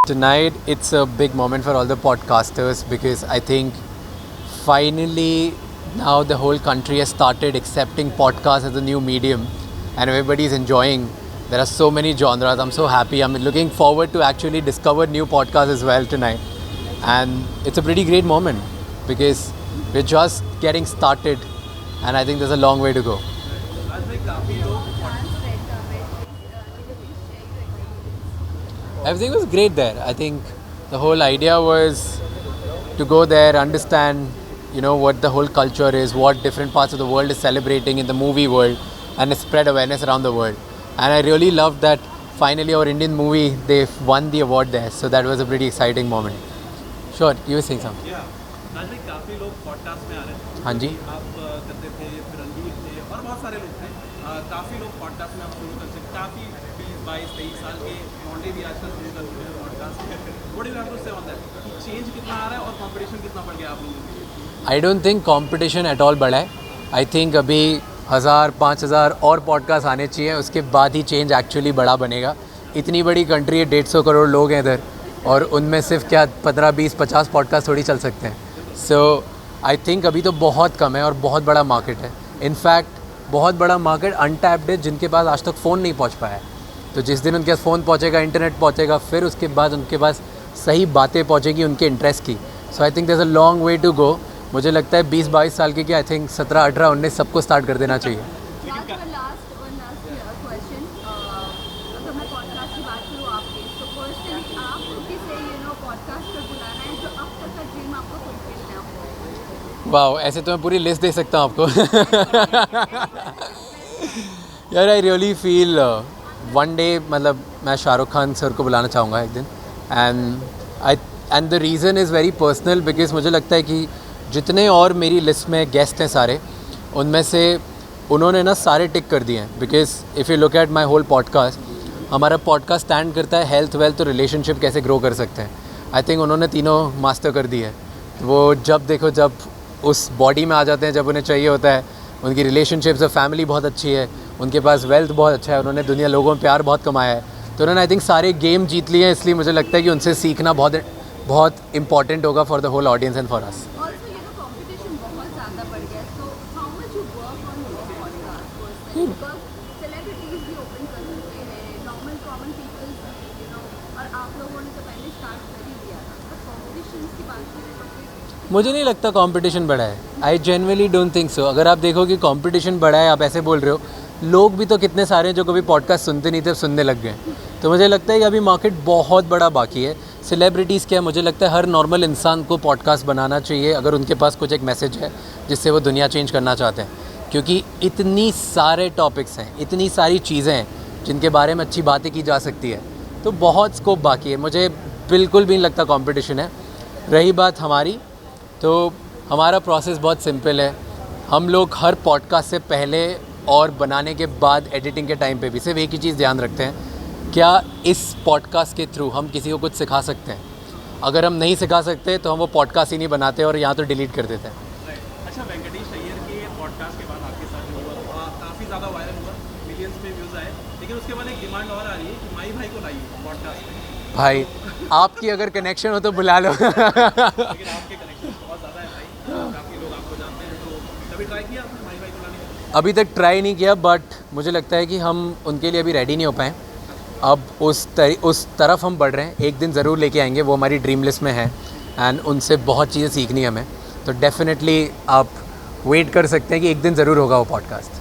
Tonight, it's a big moment for all the podcasters because I think finally now the whole country has started accepting podcasts as a new medium and everybody's enjoying. There are so many genres. I'm so happy. I'm looking forward to actually discover new podcasts as well tonight. And it's a pretty great moment because we're just getting started and I think there's a long way to go. Everything was great there. I think the whole idea was to go there, understand, what the whole culture is, what different parts of the world is celebrating in the movie world, and spread awareness around the world. And I really loved that finally our Indian movie, they won the award there. So that was a pretty exciting moment. Sure, you were saying something. या राज भाई काफ़ी लोग podcast में आ रहे हैं हाँ जी. आप करते थे फिर रणवीर थे और बहुत सारे लोग थे काफ़ी लोग पॉडकास्ट में आप शुरू कर सकते काफ़ी 20, 22, 23 साल के लौंडे भी आजकल शुरू कर चुके हैं podcast what do have to say on that change कितना आ रहा है और कंपटीशन कितना बढ़ गया आप लोगों के लिए I don't think competition at all बढ़ा है. आई थिंक अभी 1000-5000 और पॉडकास्ट आने चाहिए, उसके बाद ही चेंज एक्चुअली बड़ा बनेगा. इतनी बड़ी कंट्री है, 150 करोड़ लोग हैं इधर और उनमें सिर्फ क्या 15, 20, 50 पॉडकास्ट थोड़ी चल सकते हैं. सो आई थिंक अभी तो बहुत कम है और बहुत बड़ा मार्केट है. इनफैक्ट बहुत बड़ा मार्केट अनटैप्ड है जिनके पास आज तक फ़ोन नहीं पहुंच पाया है. तो जिस दिन उनके पास फ़ोन पहुंचेगा, इंटरनेट पहुंचेगा, फिर उसके बाद उनके पास सही बातें पहुंचेगी उनके इंटरेस्ट की. So I think there is a long way to go. मुझे लगता है 20-22 साल के आई थिंक 17, 18, 19 सबको स्टार्ट कर देना चाहिए. वाह, ऐसे तो मैं पूरी लिस्ट दे सकता हूँ आपको. यार I really feel one day मतलब मैं शाहरुख खान सर को बुलाना चाहूँगा एक दिन. And the reason is very personal because मुझे लगता है कि जितने और मेरी लिस्ट में गेस्ट हैं सारे, उनमें से उन्होंने ना सारे टिक कर दिए हैं. Because if you look at my whole podcast, हमारा पॉडकास्ट स्टैंड करता है हेल्थ, वेल्थ और रिलेशनशिप कैसे ग्रो कर सकते हैं. आई थिंक उन्होंने तीनों मास्टर कर दिए. वो जब देखो जब उस बॉडी में आ जाते हैं जब उन्हें चाहिए होता है. उनकी रिलेशनशिप्स और फैमिली बहुत अच्छी है, उनके पास वेल्थ बहुत अच्छा है, उन्होंने दुनिया लोगों में प्यार बहुत कमाया है. तो उन्होंने आई थिंक सारे गेम जीत लिए हैं. इसलिए मुझे लगता है कि उनसे सीखना बहुत बहुत इंपॉर्टेंट होगा for the whole audience and for us. मुझे नहीं लगता कंपटीशन बढ़ा है. I genuinely don't think so. अगर आप देखो कि कंपटीशन बढ़ा है, आप ऐसे बोल रहे हो, लोग भी तो कितने सारे हैं जो कभी पॉडकास्ट सुनते नहीं थे, सुनने लग गए. तो मुझे लगता है कि अभी मार्केट बहुत बड़ा बाकी है. सेलिब्रिटीज़ क्या, मुझे लगता है हर नॉर्मल इंसान को पॉडकास्ट बनाना चाहिए अगर उनके पास कुछ एक मैसेज है जिससे वो दुनिया चेंज करना चाहते हैं. क्योंकि इतनी सारे टॉपिक्स हैं, इतनी सारी चीज़ें हैं जिनके बारे में अच्छी बातें की जा सकती है. तो बहुत स्कोप बाकी है. मुझे बिल्कुल भी नहीं लगता कंपटीशन है. रही बात हमारी, तो हमारा प्रोसेस बहुत सिंपल है. हम लोग हर पॉडकास्ट से पहले और बनाने के बाद एडिटिंग के टाइम पे भी सिर्फ एक ही चीज़ ध्यान रखते हैं, क्या इस पॉडकास्ट के थ्रू हम किसी को कुछ सिखा सकते हैं. अगर हम नहीं सिखा सकते तो हम वो पॉडकास्ट ही नहीं बनाते और यहाँ तो डिलीट कर देते हैं. अच्छा, वेंकटेश अय्यर के पॉडकास्ट के बाद आपके साथ जो हुआ काफ़ी ज़्यादा वायरल हुआ, मिलियंस पे व्यूज़ आए, लेकिन उसके बाद एक डिमांड और आ रही है कि माई भाई को लाइए पॉडकास्ट में. भाई आपकी अगर कनेक्शन हो तो बुला लो. लेकिन आपके कनेक्शन बहुत ज़्यादा है भाई, काफ़ी लोग आपको जानते हैं. तो कभी ट्राई किया आपने माई भाई को लाने का? अभी तक ट्राई नहीं किया, बट मुझे लगता है कि हम उनके लिए अभी रेडी नहीं हो पाए. अब उस तरफ हम बढ़ रहे हैं. एक दिन ज़रूर लेके आएंगे, वो हमारी ड्रीम लिस्ट में है. एंड उनसे बहुत चीज़ें सीखनी है हमें. तो डेफिनेटली आप वेट कर सकते हैं कि एक दिन ज़रूर होगा वो पॉडकास्ट.